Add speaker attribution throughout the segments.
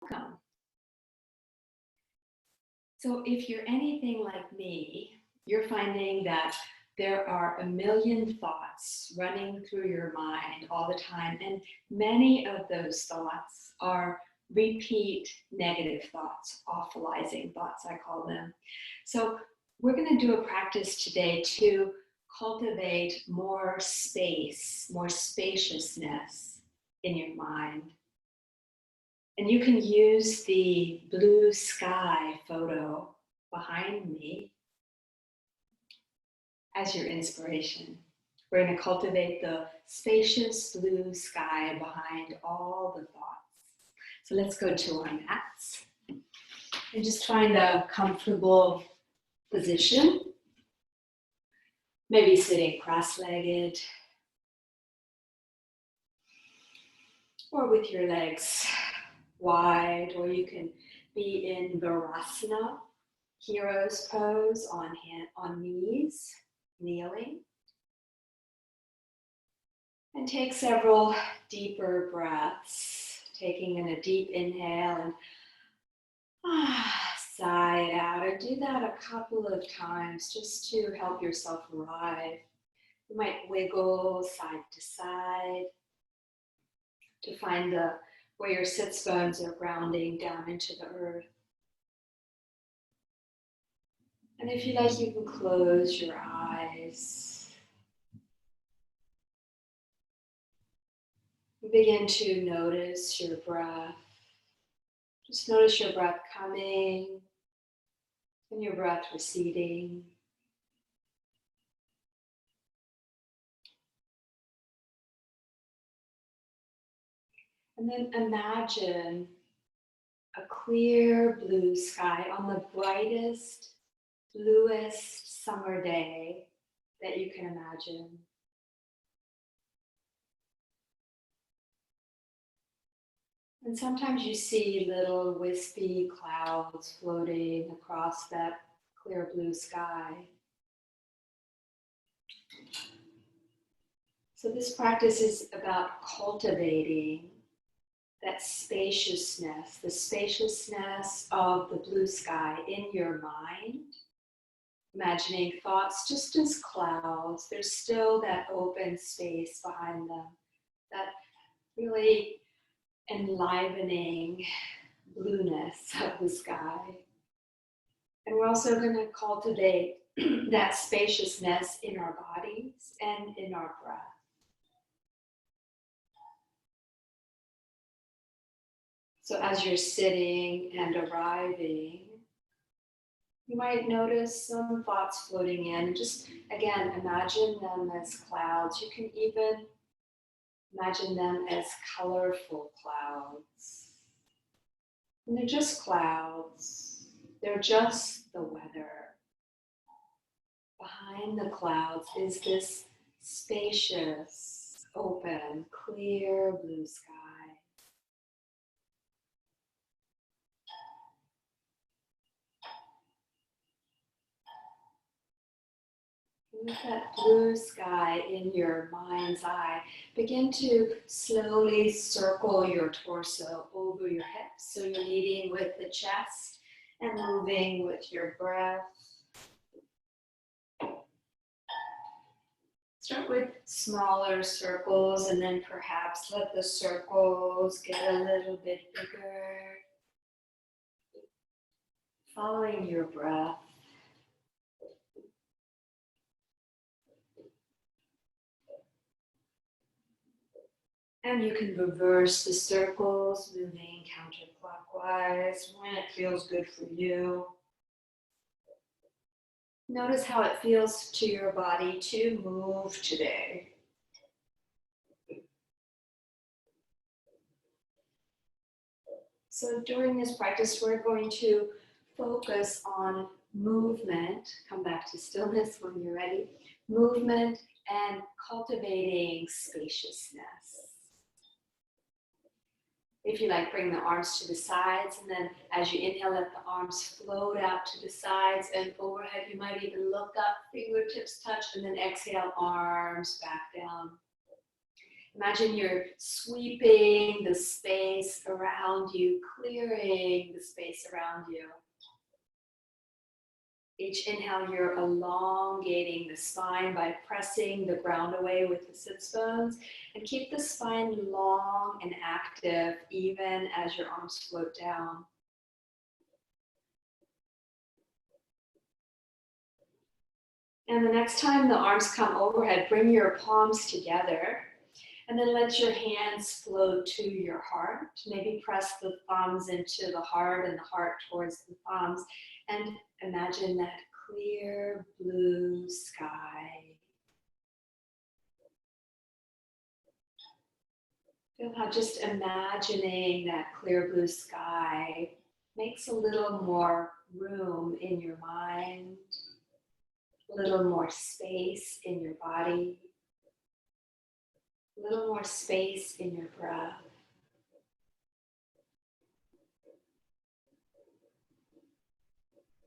Speaker 1: Welcome. So if you're anything like me, you're finding that there are a million thoughts running through your mind all the time, and many of those thoughts are repeat negative thoughts, awfulizing thoughts, I call them. So we're going to do a practice today to cultivate more space, more spaciousness in your mind. And you can use the blue sky photo behind me as your inspiration. We're going to cultivate the spacious blue sky behind all the thoughts. So let's go to our mats and just find a comfortable position. Maybe sitting cross-legged or with your legs wide, or you can be in Virasana, hero's pose on knees, kneeling. And take several deeper breaths, taking in a deep inhale and sigh it out. And do that a couple of times just to help yourself arrive. You might wiggle side to side to find where your sits bones are grounding down into the earth. And if you like, you can close your eyes. Begin to notice your breath. Just notice your breath coming and your breath receding. And then imagine a clear blue sky on the brightest, bluest summer day that you can imagine. And sometimes you see little wispy clouds floating across that clear blue sky. So this practice is about cultivating that spaciousness, the spaciousness of the blue sky in your mind. Imagining thoughts just as clouds, there's still that open space behind them, that really enlivening blueness of the sky. And we're also going to cultivate that spaciousness in our bodies and in our breath. So as you're sitting and arriving, you might notice some thoughts floating in. And just, again, imagine them as clouds. You can even imagine them as colorful clouds. And they're just clouds. They're just the weather. Behind the clouds is this spacious, open, clear blue sky. With that blue sky in your mind's eye, begin to slowly circle your torso over your hips. So you're leading with the chest and moving with your breath. Start with smaller circles and then perhaps let the circles get a little bit bigger. Following your breath. And you can reverse the circles, moving counterclockwise when it feels good for you. Notice how it feels to your body to move today. So during this practice, we're going to focus on movement. Come back to stillness when you're ready. Movement and cultivating spaciousness. If you like, bring the arms to the sides, and then as you inhale, let the arms float out to the sides and overhead. You might even look up, fingertips touch, and then exhale, arms back down. Imagine you're sweeping the space around you, clearing the space around you. Each inhale, you're elongating the spine by pressing the ground away with the sits bones, and keep the spine long and active even as your arms float down. And the next time the arms come overhead, bring your palms together and then let your hands float to your heart. Maybe press the thumbs into the heart and the heart towards the thumbs, and imagine that clear blue sky. Feel how just imagining that clear blue sky makes a little more room in your mind, a little more space in your body, a little more space in your breath.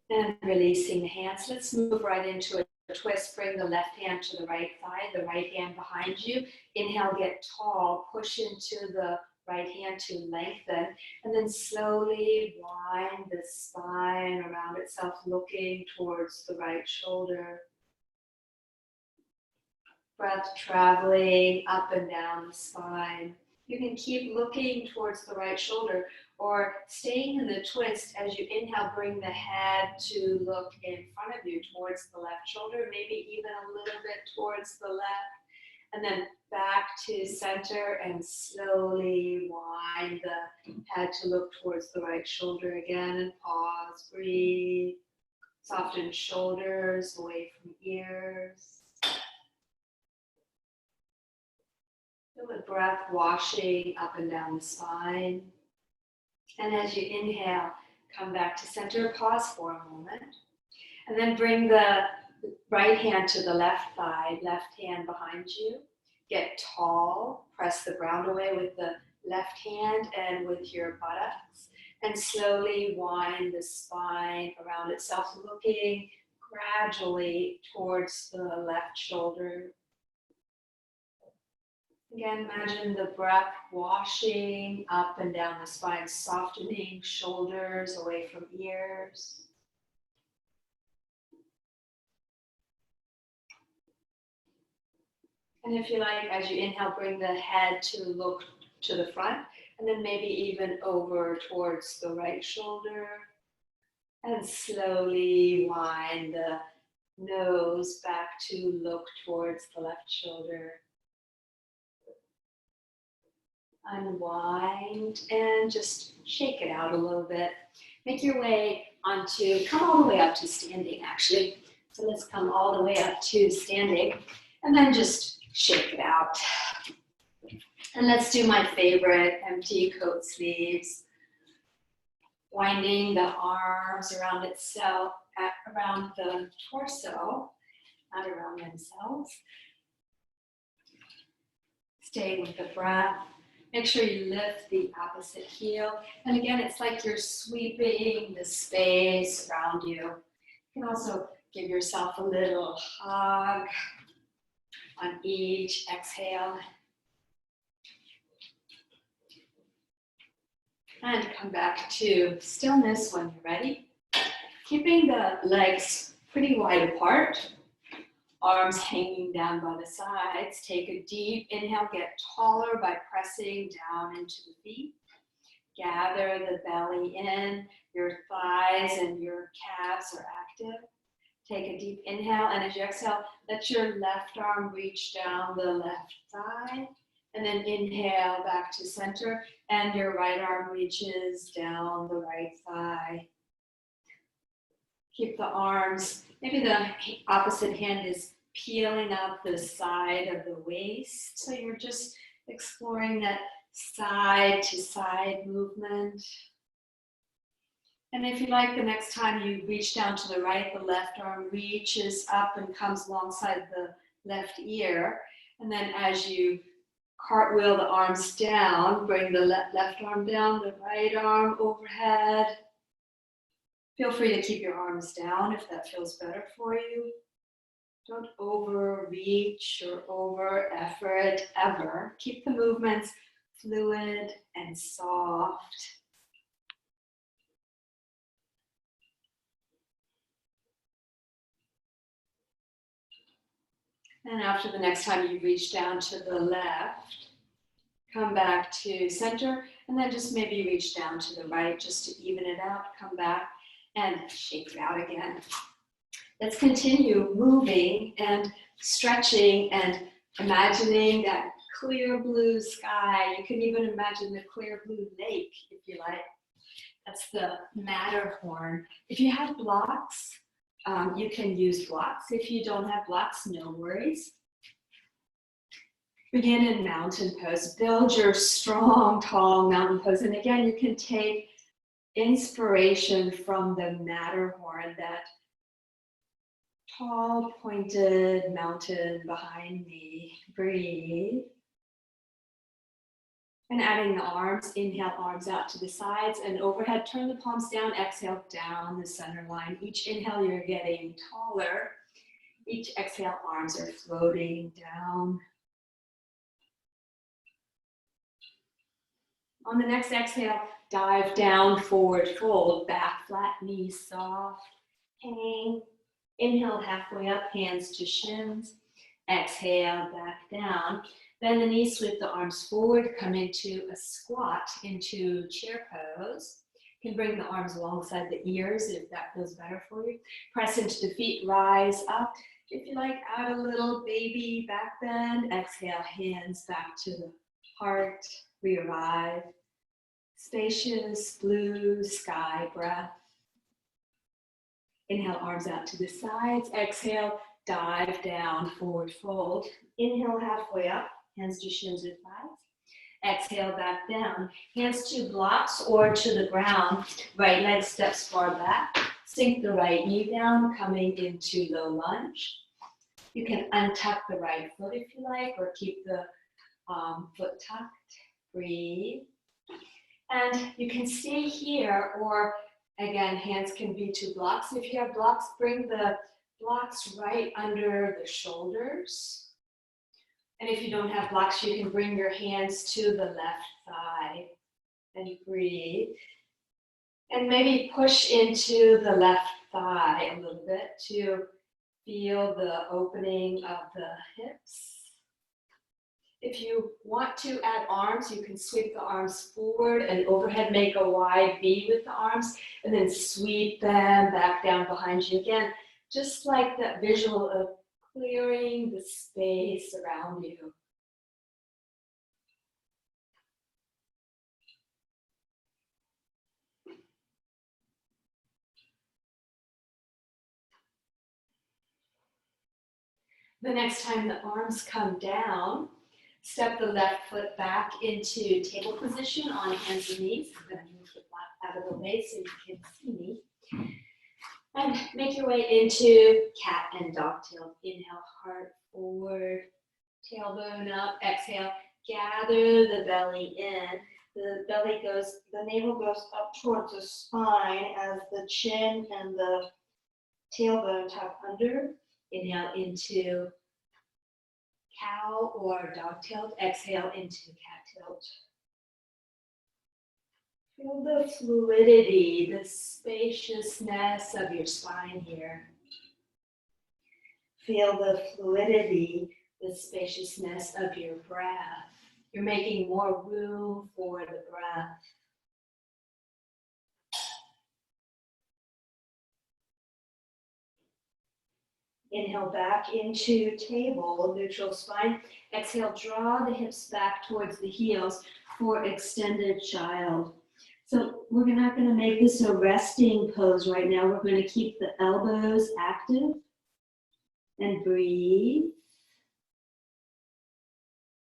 Speaker 1: And releasing the hands. Let's move right into a twist. Bring the left hand to the right thigh, the right hand behind you. Inhale, get tall. Push into the right hand to lengthen. And then slowly wind the spine around itself, looking towards the right shoulder. Breath traveling up and down the spine. You can keep looking towards the right shoulder or staying in the twist. As you inhale, bring the head to look in front of you towards the left shoulder, maybe even a little bit towards the left. And then back to center and slowly wind the head to look towards the right shoulder again, and pause, breathe. Soften shoulders away from ears. Feel the breath washing up and down the spine. And as you inhale, come back to center, pause for a moment. And then bring the right hand to the left thigh, left hand behind you. Get tall, press the ground away with the left hand and with your buttocks. And slowly wind the spine around itself, looking gradually towards the left shoulder. Again, imagine the breath washing up and down the spine, softening shoulders away from ears. And if you like, as you inhale, bring the head to look to the front, and then maybe even over towards the right shoulder. And slowly wind the nose back to look towards the left shoulder. Unwind and just shake it out a little bit. Make your way come all the way up to standing actually. So let's come all the way up to standing and then just shake it out. And let's do my favorite, empty coat sleeves. Winding the arms around itself, around the torso, not around themselves. Stay with the breath. Make sure you lift the opposite heel. And again, it's like you're sweeping the space around you. You can also give yourself a little hug on each exhale. And come back to stillness when you're ready. Keeping the legs pretty wide apart. Arms hanging down by the sides. Take a deep inhale, get taller by pressing down into the feet. Gather the belly in, your thighs and your calves are active. Take a deep inhale, and as you exhale, let your left arm reach down the left thigh. And then inhale back to center, and your right arm reaches down the right thigh. Keep the arms, maybe the opposite hand is peeling up the side of the waist. So you're just exploring that side to side movement. And if you like, the next time you reach down to the right, the left arm reaches up and comes alongside the left ear. And then as you cartwheel the arms down, bring the left arm down, the right arm overhead. Feel free to keep your arms down if that feels better for you. Don't overreach or over effort ever. Keep the movements fluid and soft. And after the next time you reach down to the left, come back to center, and then just maybe reach down to the right just to even it out. Come back and shake it out again. Let's continue moving and stretching and imagining that clear blue sky. You can even imagine the clear blue lake if you like. That's the Matterhorn. If you have blocks, you can use blocks. If you don't have blocks, no worries. Begin in mountain pose. Build your strong, tall mountain pose. And again, you can take inspiration from the Matterhorn, that tall, pointed mountain behind me. Breathe. And adding the arms, inhale, arms out to the sides and overhead. Turn the palms down, exhale, down the center line. Each inhale, you're getting taller. Each exhale, arms are floating down. On the next exhale, dive down, forward fold, back flat, knees soft, hang. Inhale, halfway up, hands to shins. Exhale, back down. Bend the knees, sweep the arms forward, come into a squat, into chair pose. You can bring the arms alongside the ears if that feels better for you. Press into the feet, rise up. If you like, add a little baby back bend. Exhale, hands back to the heart, re-arrive. Spacious blue sky breath. Inhale, arms out to the sides. Exhale, dive down, forward fold. Inhale, halfway up. Hands to shins or thighs. Exhale, back down. Hands to blocks or to the ground. Right leg steps far back. Sink the right knee down, coming into low lunge. You can untuck the right foot if you like, or keep the foot tucked. Breathe. And you can stay here, or again, hands can be to blocks. If you have blocks, bring the blocks right under the shoulders. And if you don't have blocks, you can bring your hands to the left thigh and breathe. And maybe push into the left thigh a little bit to feel the opening of the hips. If you want to add arms, you can sweep the arms forward and overhead, make a wide V with the arms, and then sweep them back down behind you again, just like that visual of clearing the space around you. The next time the arms come down, step the left foot back into table position on hands and knees. I'm going to move the flat out of the way so you can see me. And make your way into cat and dog tail. Inhale, heart forward, tailbone up. Exhale, gather the belly in. The navel goes up towards the spine as the chin and the tailbone tuck under. Inhale into cow or dog tilt. Exhale into cat tilt. Feel the fluidity, the spaciousness of your spine here. Feel the fluidity, the spaciousness of your breath. You're making more room for the breath. Inhale back into table, neutral spine. Exhale, draw the hips back towards the heels for extended child. So we're not going to make this a resting pose right now. We're going to keep the elbows active and breathe.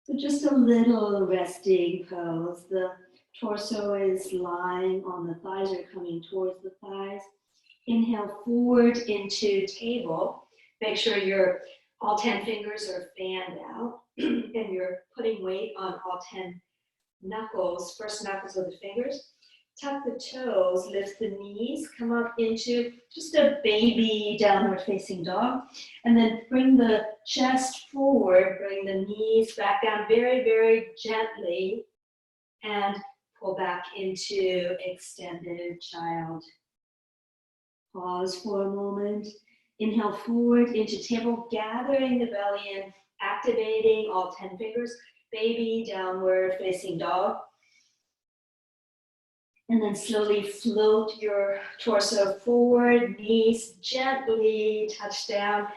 Speaker 1: So just a little resting pose. The torso is lying on the thighs or coming towards the thighs. Inhale forward into table. Make sure all 10 fingers are fanned out and you're putting weight on all 10 knuckles, first knuckles of the fingers. Tuck the toes, lift the knees, come up into just a baby downward facing dog. And then bring the chest forward, bring the knees back down very, very gently. And pull back into extended child. Pause for a moment. Inhale forward into table, gathering the belly in, activating all 10 fingers. Baby downward facing dog. And then slowly float your torso forward, knees gently touch down,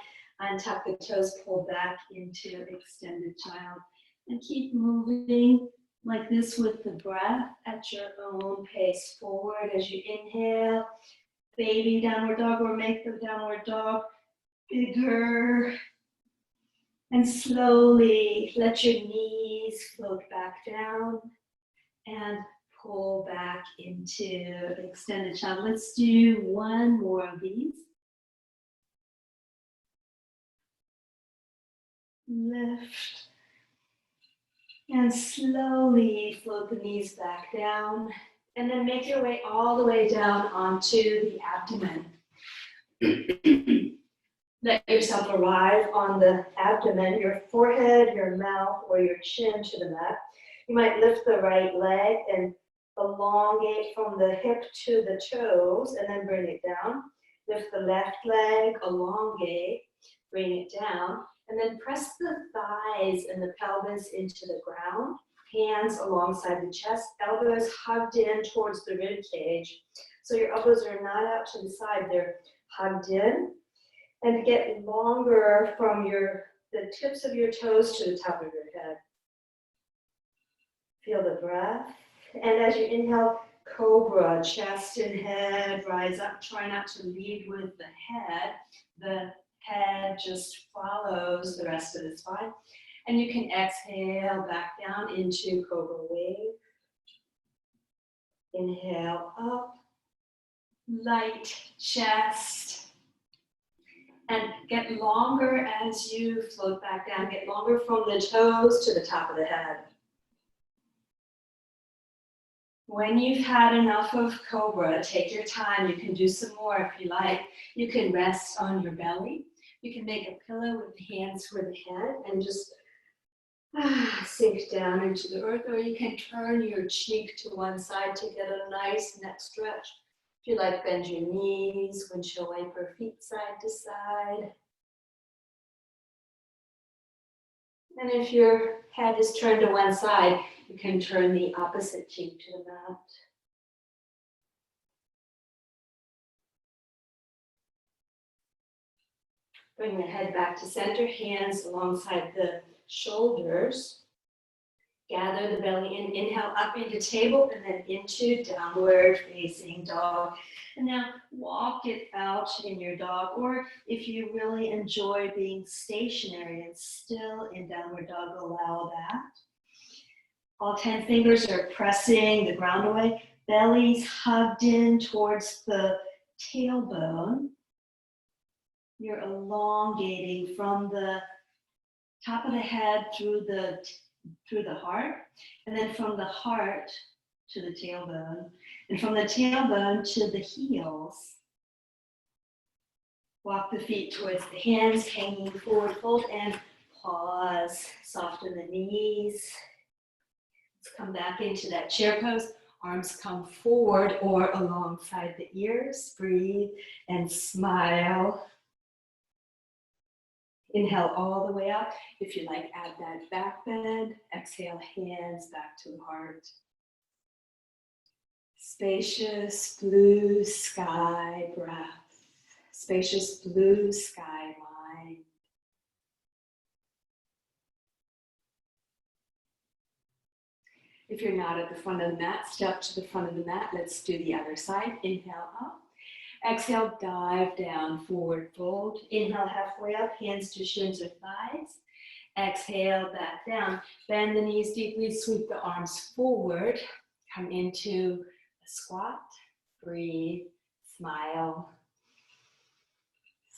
Speaker 1: untuck the toes, pull back into extended child. And keep moving like this with the breath at your own pace forward as you inhale. Baby downward dog, or make the downward dog bigger. And slowly let your knees float back down and pull back into extended child. Let's do one more of these. Lift. And slowly float the knees back down. And then make your way all the way down onto the abdomen. Let yourself arrive on the abdomen, your forehead, your mouth, or your chin to the mat. You might lift the right leg and elongate from the hip to the toes, and then bring it down. Lift the left leg, elongate, bring it down, and then press the thighs and the pelvis into the ground. Hands alongside the chest, elbows hugged in towards the rib cage. So your elbows are not out to the side, they're hugged in. And get longer from the tips of your toes to the top of your head. Feel the breath. And as you inhale, cobra, chest and head, rise up. Try not to lead with the head. The head just follows the rest of the spine. And you can exhale back down into cobra wave. Inhale up, light chest. And get longer as you float back down. Get longer from the toes to the top of the head. When you've had enough of cobra, take your time. You can do some more if you like. You can rest on your belly. You can make a pillow with the hands for the head and just sink down into the earth. Or you can turn your cheek to one side to get a nice neck stretch. If you like, bend your knees, windshield wiper feet side to side. And if your head is turned to one side, you can turn the opposite cheek to the mat. Bring the head back to center, hands alongside the shoulders. Gather the belly in, inhale up into table and then into downward facing dog. And now walk it out in your dog, or if you really enjoy being stationary and still in downward dog, allow that. All 10 fingers are pressing the ground away. Belly's hugged in towards the tailbone. You're elongating from the top of the head through the heart, and then from the heart to the tailbone, and from the tailbone to the heels. Walk the feet towards the hands, hanging forward, fold, and pause. Soften the knees. Let's come back into that chair pose. Arms come forward or alongside the ears. Breathe and smile. Inhale all the way up. If you like, add that back bend. Exhale, hands back to the heart. Spacious blue sky breath. Spacious blue sky mind. If you're not at the front of the mat, step to the front of the mat. Let's do the other side. Inhale up. Exhale, dive down, forward fold. Inhale, halfway up, hands to shins or thighs. Exhale, back down. Bend the knees deeply, sweep the arms forward. Come into a squat. Breathe, smile.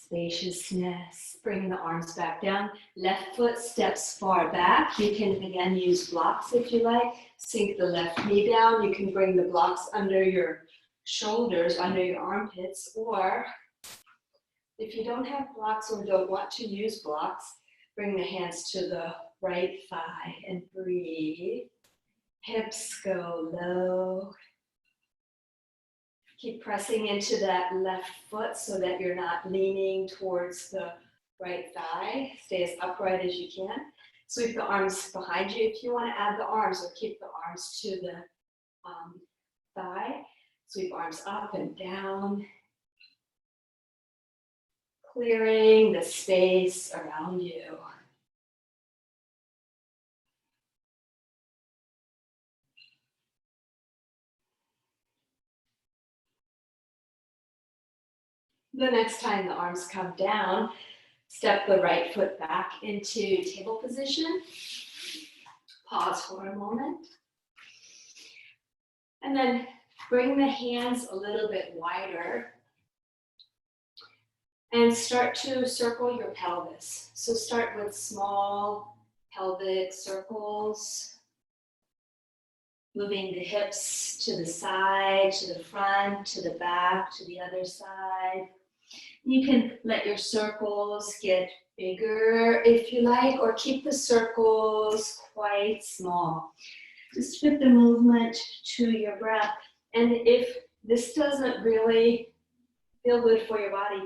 Speaker 1: Spaciousness. Bring the arms back down. Left foot steps far back. You can again use blocks if you like. Sink the left knee down. You can bring the blocks under your shoulders, under your armpits, or if you don't have blocks or don't want to use blocks, bring the hands to the right thigh and breathe. Hips go low. Keep pressing into that left foot so that you're not leaning towards the right thigh. Stay as upright as you can. Sweep the arms behind you if you want to add the arms, or keep the arms to the thigh. Sweep arms up and down. Clearing the space around you. The next time the arms come down, step the right foot back into table position. Pause for a moment. And then bring the hands a little bit wider and start to circle your pelvis. So start with small pelvic circles, moving the hips to the side, to the front, to the back, to the other side. You can let your circles get bigger if you like, or keep the circles quite small. Just fit the movement to your breath. And if this doesn't really feel good for your body,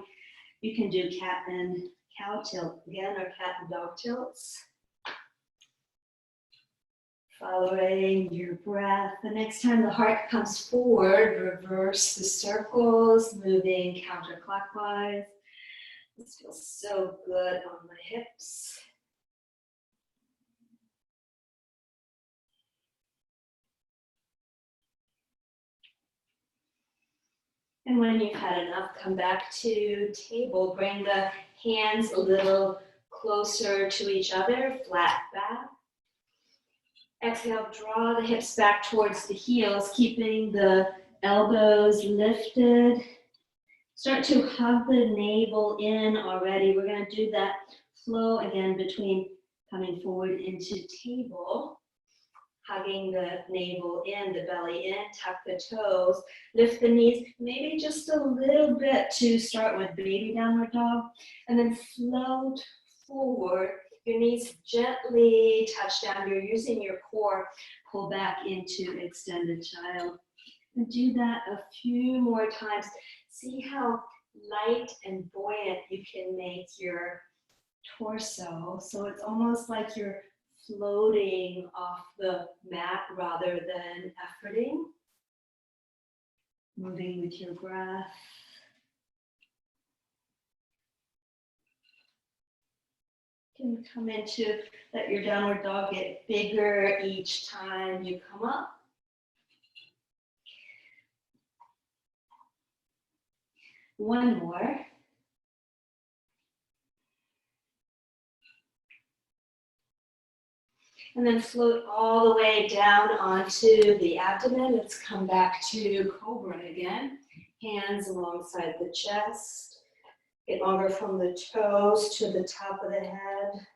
Speaker 1: you can do cat and cow tilt again, or cat and dog tilts. Following your breath. The next time the heart comes forward, reverse the circles, moving counterclockwise. This feels so good on the hips. And when you've had enough, come back to table. Bring the hands a little closer to each other, flat back. Exhale, draw the hips back towards the heels, keeping the elbows lifted. Start to hug the navel in already. We're going to do that flow again between coming forward into table, hugging the navel in, the belly in, tuck the toes, lift the knees, maybe just a little bit to start with baby downward dog, and then float forward. Your knees gently touch down. You're using your core, pull back into extended child. And do that a few more times. See how light and buoyant you can make your torso. So it's almost like you're floating off the mat rather than efforting. Moving with your breath. You can come into, let your downward dog get bigger each time you come up. One more. And then float all the way down onto the abdomen. Let's come back to Cobra again. Hands alongside the chest. Get longer from the toes to the top of the head.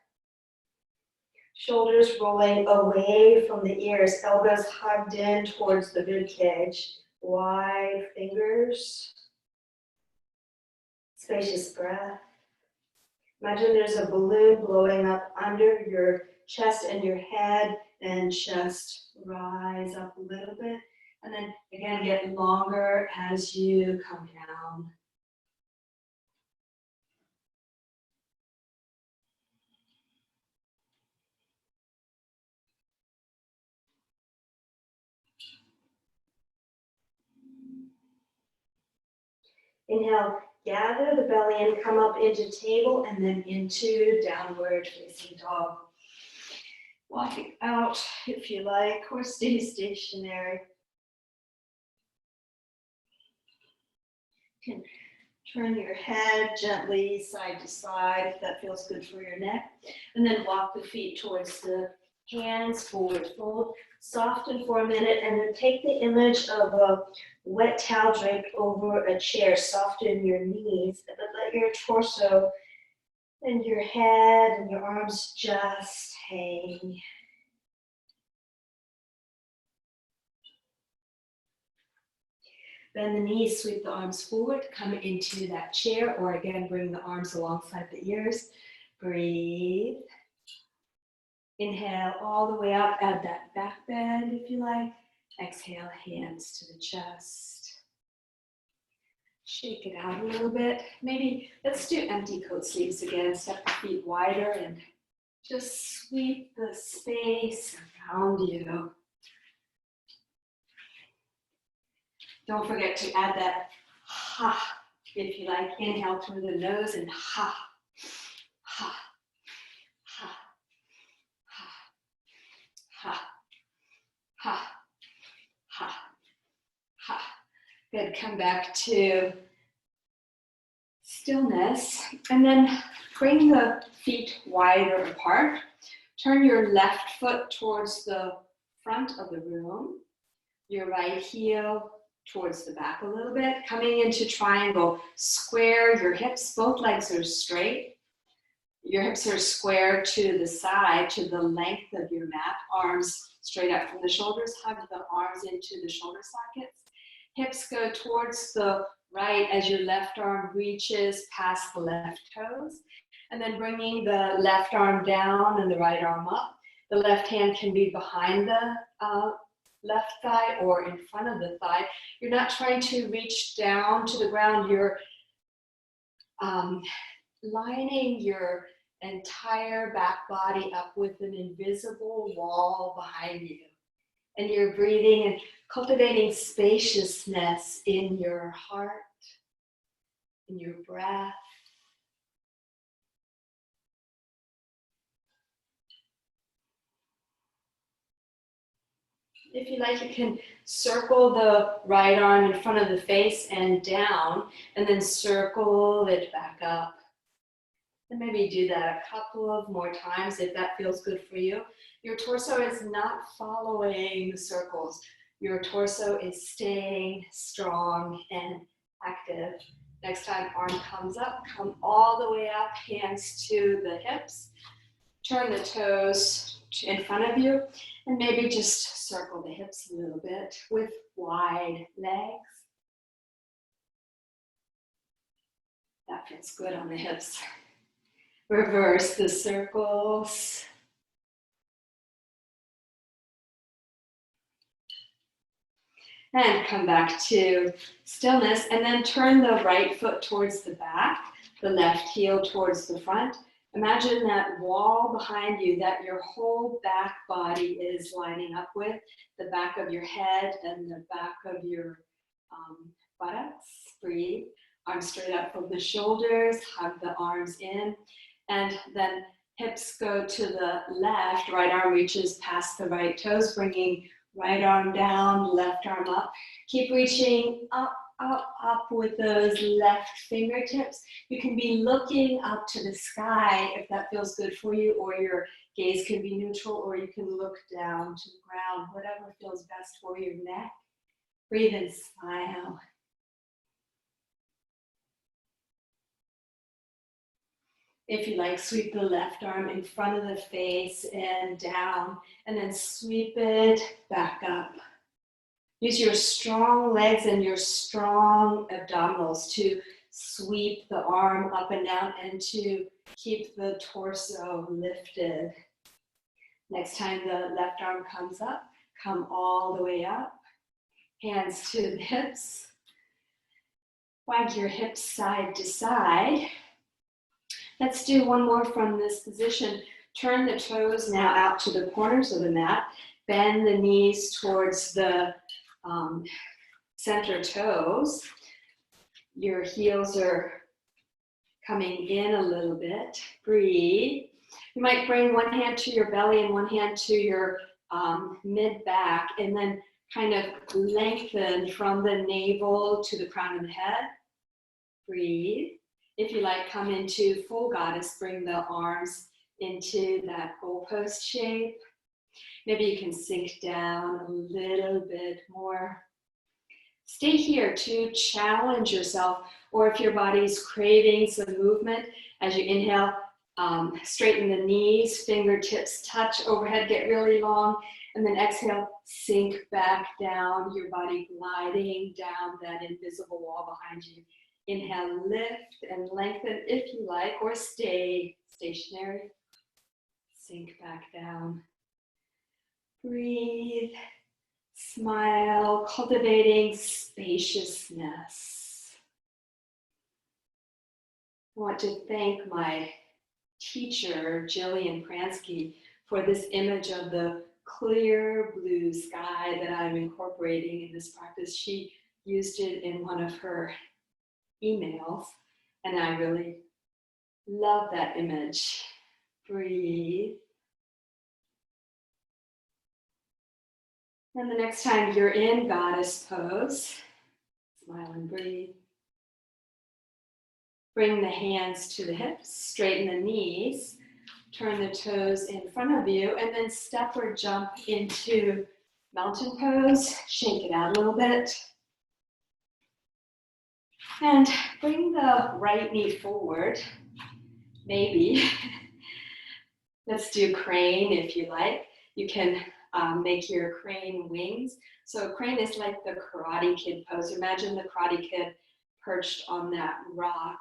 Speaker 1: Shoulders rolling away from the ears. Elbows hugged in towards the ribcage. Wide fingers. Spacious breath. Imagine there's a balloon blowing up under your chest and your head, and chest rise up a little bit. And then again, get longer as you come down. Inhale, gather the belly in, come up into table, and then into downward facing dog. Walk it out if you like, or stay stationary. You can turn your head gently side to side if that feels good for your neck. And then walk the feet towards the hands, forward fold.
Speaker 2: Soften for a minute and then take the image of a wet towel draped over a chair. Soften your knees, but let your torso and your head and your arms just hang. Bend the knees, sweep the arms forward, come into that chair, or again, bring the arms alongside the ears. Breathe. Inhale all the way up, add that back bend if you like. Exhale, hands to the chest. Shake it out a little bit. Maybe let's do empty coat sleeves again. Step the feet wider and just sweep the space around you. Don't forget to add that ha, if you like. Inhale through the nose and ha, ha, ha, ha, ha, ha, ha, ha. Good, come back to stillness. And then bring the feet wider apart. Turn your left foot towards the front of the room. Your right heel towards the back a little bit. Coming into triangle, square your hips, both legs are straight. Your hips are square to the side, to the length of your mat. Arms straight up from the shoulders, hug the arms into the shoulder sockets. Hips go towards the right as your left arm reaches past the left toes. And then bringing the left arm down and the right arm up. The left hand can be behind the left thigh or in front of the thigh. You're not trying to reach down to the ground. You're lining your entire back body up with an invisible wall behind you. And you're breathing and cultivating spaciousness in your heart, in your breath. If you like, you can circle the right arm in front of the face and down, and then circle it back up. And maybe do that a couple of more times if that feels good for you. Your torso is not following the circles. Your torso is staying strong and active. Next time, arm comes up, come all the way up, hands to the hips. Turn the toes in front of you, and maybe just circle the hips a little bit with wide legs. That feels good on the hips. Reverse the circles. And come back to stillness, and then turn the right foot towards the back, the left heel towards the front. Imagine that wall behind you that your whole back body is lining up with, the back of your head and the back of your buttocks. Breathe. Arms straight up from the shoulders, hug the arms in, and then hips go to the left, right arm reaches past the right toes, bringing right arm down, left arm up. Keep reaching up, up, up with those left fingertips. You can be looking up to the sky if that feels good for you, or your gaze can be neutral, or you can look down to the ground, whatever feels best for your neck. Breathe and smile. If you like, sweep the left arm in front of the face and down, and then sweep it back up. Use your strong legs and your strong abdominals to sweep the arm up and down and to keep the torso lifted. Next time the left arm comes up, come all the way up. Hands to the hips. Wag your hips side to side. Let's do one more from this position. Turn the toes now out to the corners of the mat. Bend the knees towards the center toes. Your heels are coming in a little bit. Breathe. You might bring one hand to your belly and one hand to your mid-back, and then kind of lengthen from the navel to the crown of the head. Breathe. If you like, come into full goddess, bring the arms into that goalpost shape. Maybe you can sink down a little bit more. Stay here to challenge yourself, or if your body's craving some movement, as you inhale, straighten the knees, fingertips touch overhead, get really long, and then exhale, sink back down, your body gliding down that invisible wall behind you. Inhale, lift and lengthen if you like, or stay stationary. Sink back down. Breathe, smile, cultivating spaciousness. I want to thank my teacher, Jillian Pransky, for this image of the clear blue sky that I'm incorporating in this practice. She used it in one of her emails, and I really love that image. Breathe. And the next time you're in goddess pose, smile and breathe. Bring the hands to the hips, straighten the knees, turn the toes in front of you, and then step or jump into mountain pose. Shake it out a little bit. And bring the right knee forward, maybe. Let's do crane if you like. You can make your crane wings. So crane is like the Karate Kid pose. Imagine the Karate Kid perched on that rock.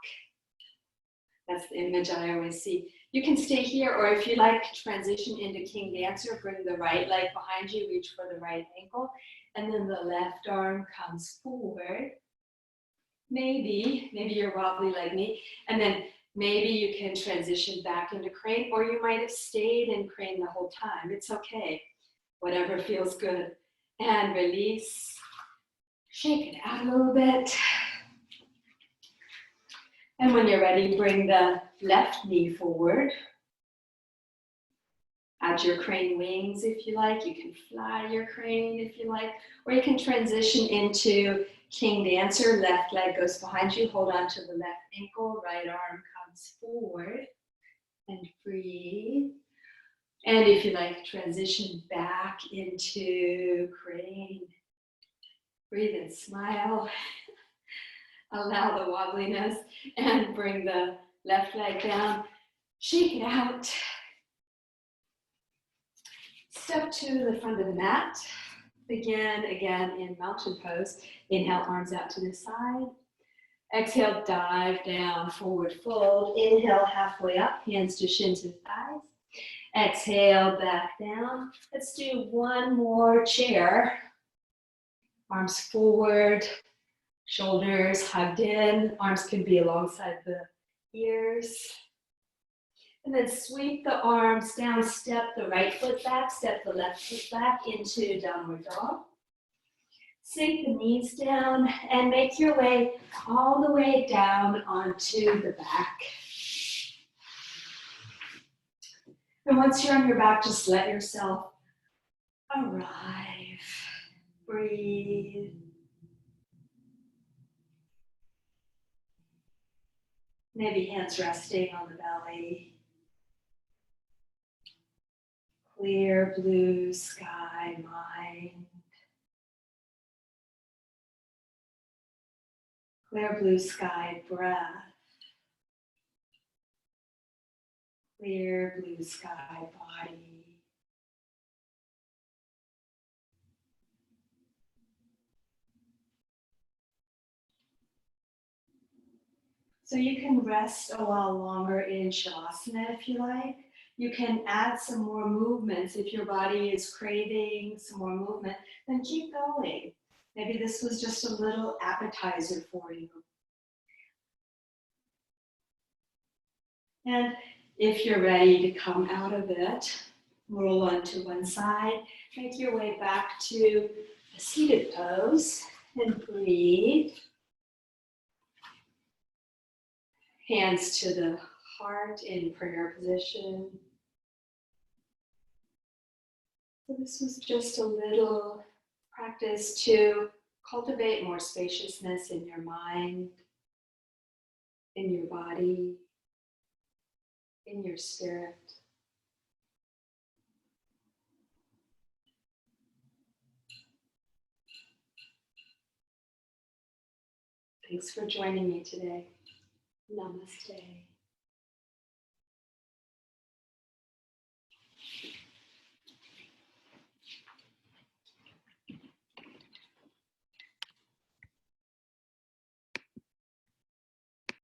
Speaker 2: That's the image I always see. You can stay here, or if you like, transition into King Dancer, bring the right leg behind you, reach for the right ankle, and then the left arm comes forward. Maybe you're wobbly like me, and then maybe you can transition back into crane, or you might have stayed in crane the whole time. It's okay, whatever feels good. And release, shake it out a little bit. And when you're ready, bring the left knee forward. Add your crane wings if you like. You can fly your crane if you like, or you can transition into King Dancer. Left leg goes behind you. Hold on to the left ankle. Right arm comes forward. And breathe. And if you like, transition back into crane. Breathe and smile. Allow the wobbliness and bring the left leg down. Shake it out. Step to the front of the mat. Begin again in mountain pose. Inhale, arms out to the side. Exhale, dive down, forward fold. Inhale, halfway up, hands to shins and thighs. Exhale, back down. Let's do one more chair. Arms forward, shoulders hugged in. Arms can be alongside the ears. And then sweep the arms down, step the right foot back, step the left foot back into downward dog. Sink the knees down and make your way all the way down onto the back. And once you're on your back, just let yourself arrive. Breathe. Maybe hands resting on the belly. Clear blue sky mind. Clear blue sky breath. Clear blue sky body. So you can rest a while longer in Shavasana if you like. You can add some more movements if your body is craving some more movement, then keep going. Maybe this was just a little appetizer for you. And if you're ready to come out of it, roll onto one side, make your way back to a seated pose and breathe. Hands to the heart in prayer position. So this was just a little practice to cultivate more spaciousness in your mind, in your body, in your spirit. Thanks for joining me today. Namaste.